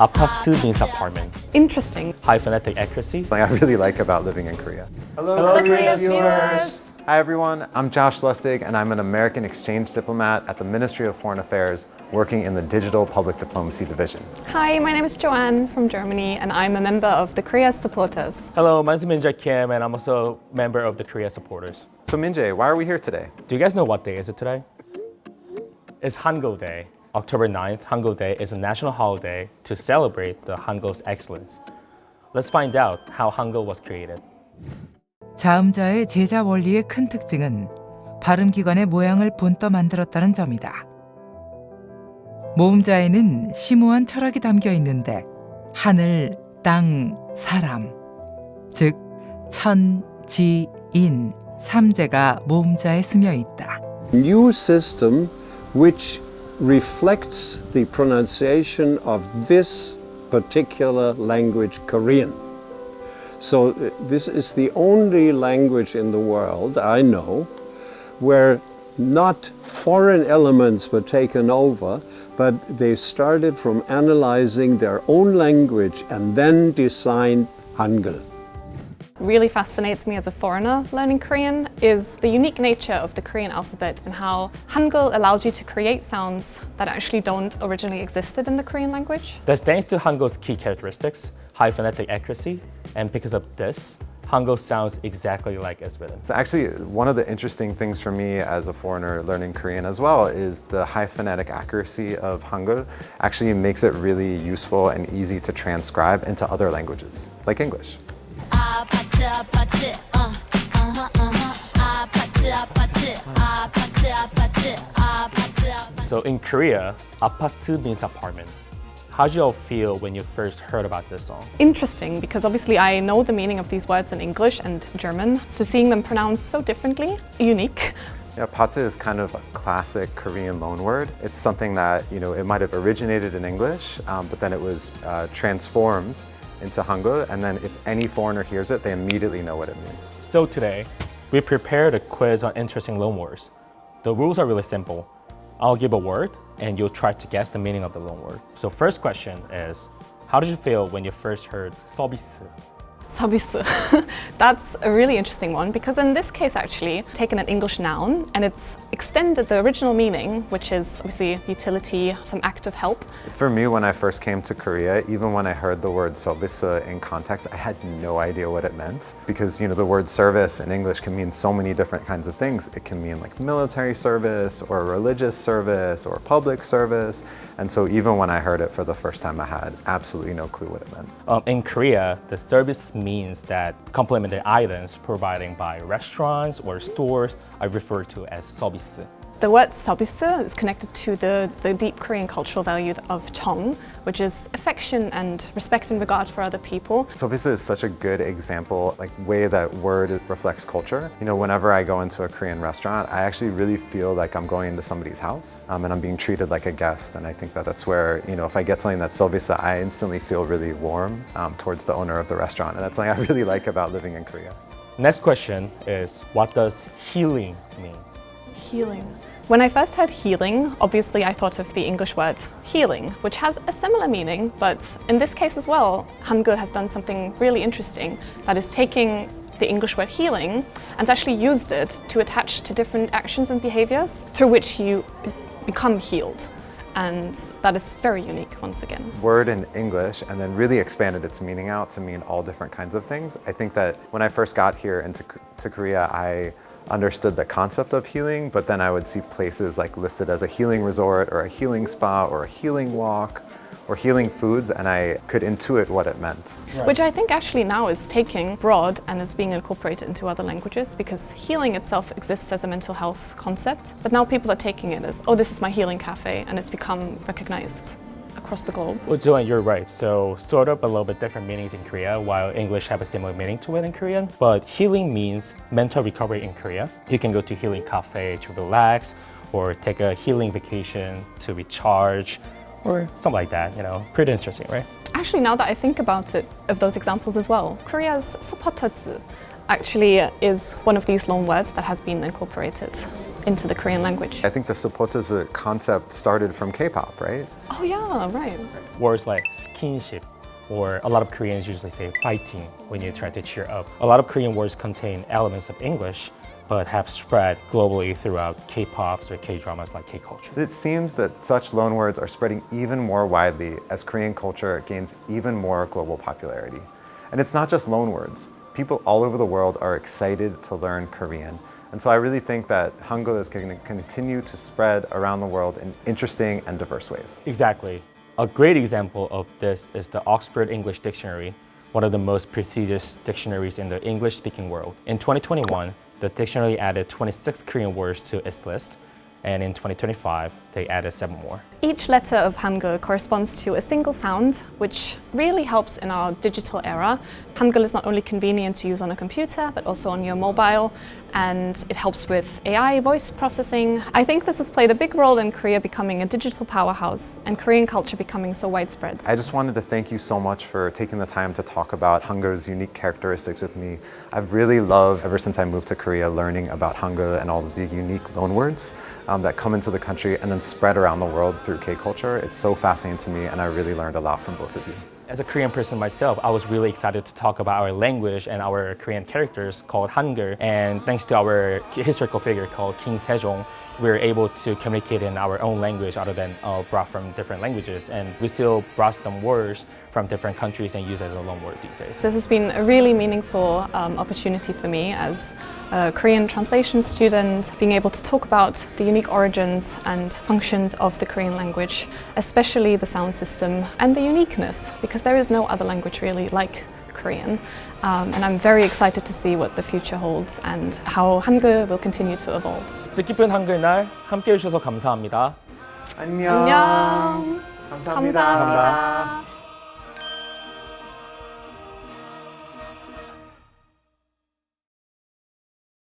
아파트 means apartment. Interesting. High phonetic accuracy. Something I really like about living in Korea. Hello, KOREAZ viewers. Hi everyone, I'm Josh Lustig and I'm an American exchange diplomat at the Ministry of Foreign Affairs working in the Digital Public Diplomacy Division. Hi, my name is Joanne from Germany and I'm a member of the KOREAZ supporters. Hello, my name is Minjae Kim and I'm also a member of the KOREAZ supporters. So Minjae, why are we here today? Do you guys know what day is it today? It's Hangeul Day. October 9th, Hangeul Day is a national holiday to celebrate the Hangeul's excellence. Let's find out how Hangeul was created. 자음자의 제자 원리의 큰 특징은 발음기관의 모양을 본떠 만들었다는 점이다. 모음자에는 심오한 철학이 담겨 있는데 하늘, 땅, 사람, 즉 천, 지, 인, 삼재가 모음자에 스며 있다. New system which reflects the pronunciation of this particular language, Korean. So this is the only language in the world I know where not foreign elements were taken over, but they started from analyzing their own language and then designed Hangeul. Really fascinates me as a foreigner learning Korean is the unique nature of the Korean alphabet and how Hangeul allows you to create sounds that actually don't originally existed in the Korean language. That's thanks to Hangeul's key characteristics, high phonetic accuracy, and because of this, Hangeul sounds exactly like it's written. So actually, one of the interesting things for me as a foreigner learning Korean as well is the high phonetic accuracy of Hangeul actually makes it really useful and easy to transcribe into other languages, like English. So in Korea, 아파트 means apartment. How did you all feel when you first heard about this song? Interesting, because obviously I know the meaning of these words in English and German, so seeing them pronounced so differently, unique. Yeah, pata is kind of a classic Korean loanword. It's something that, it might have originated in English, but then it was transformed into Hangeul, and then if any foreigner hears it, they immediately know what it means. So today, we prepared a quiz on interesting loanwords. The rules are really simple. I'll give a word, and you'll try to guess the meaning of the loanword. So first question is, how did you feel when you first heard 서비스? 서비스. That's a really interesting one because in this case actually taken an English noun and it's extended the original meaning, which is obviously utility, some act of help. For me, when I first came to Korea, even when I heard the word service in context, I had no idea what it meant because the word service in English can mean so many different kinds of things. It can mean like military service or religious service or public service. And so even when I heard it for the first time, I had absolutely no clue what it meant. In Korea, the service means that complementary items provided by restaurants or stores are referred to as 서비스. The word 서비스 is connected to the deep Korean cultural value of 정, which is affection and respect and regard for other people. Service is such a good example, way that word reflects culture. Whenever I go into a Korean restaurant, I actually really feel like I'm going into somebody's house and I'm being treated like a guest. And I think that that's where, if I get something that's service, I instantly feel really warm towards the owner of the restaurant. And that's something I really like about living in Korea. Next question is, what does healing mean? Healing. When I first heard healing, obviously I thought of the English word healing, which has a similar meaning, but in this case as well, Hangeul has done something really interesting, that is taking the English word healing and actually used it to attach to different actions and behaviors through which you become healed. And that is very unique once again. Word in English and then really expanded its meaning out to mean all different kinds of things. I think that when I first got here into Korea, I understood the concept of healing, but then I would see places listed as a healing resort or a healing spa or a healing walk or healing foods, and I could intuit what it meant. Right. Which I think actually now is taking broad and is being incorporated into other languages because healing itself exists as a mental health concept, but now people are taking it as, oh, this is my healing cafe, and it's become recognized across the globe. Well, Joanne, you're right. So sort of a little bit different meanings in Korea, while English have a similar meaning to it in Korean. But healing means mental recovery in Korea. You can go to healing cafe to relax or take a healing vacation to recharge or something like that, pretty interesting, right? Actually, now that I think about it, of those examples as well, Korea's 서포터즈 actually is one of these loan words that has been incorporated. into the Korean language. I think the supporters concept started from K-pop, right? Oh yeah, right. Words like skinship, or a lot of Koreans usually say fighting when you try to cheer up. A lot of Korean words contain elements of English, but have spread globally throughout K-pops or K-dramas like K-culture. It seems that such loanwords are spreading even more widely as Korean culture gains even more global popularity. And it's not just loanwords. People all over the world are excited to learn Korean. And so I really think that Hangeul is going to continue to spread around the world in interesting and diverse ways. Exactly. A great example of this is the Oxford English Dictionary, one of the most prestigious dictionaries in the English-speaking world. In 2021, the dictionary added 26 Korean words to its list, and in 2025, they added 7 more. Each letter of Hangeul corresponds to a single sound, which really helps in our digital era. Hangeul is not only convenient to use on a computer, but also on your mobile, and it helps with AI voice processing. I think this has played a big role in Korea becoming a digital powerhouse and Korean culture becoming so widespread. I just wanted to thank you so much for taking the time to talk about Hangeul's unique characteristics with me. I've really loved, ever since I moved to Korea, learning about Hangeul and all of the unique loanwords that come into the country and then spread around the world through K-culture. It's so fascinating to me, and I really learned a lot from both of you. As a Korean person myself, I was really excited to talk about our language and our Korean characters called Hangeul. And thanks to our historical figure called King Sejong, we were able to communicate in our own language other than brought from different languages. And we still brought some words from different countries and use it as a loan word these days. This has been a really meaningful opportunity for me as a Korean translation student, being able to talk about the unique origins and functions of the Korean language, especially the sound system and the uniqueness, because there is no other language really like Korean. And I'm very excited to see what the future holds and how Hangeul will continue to evolve. 뜻깊은 한글 날 함께 해주셔서 감사합니다. 안녕. 안녕. 감사합니다. 감사합니다.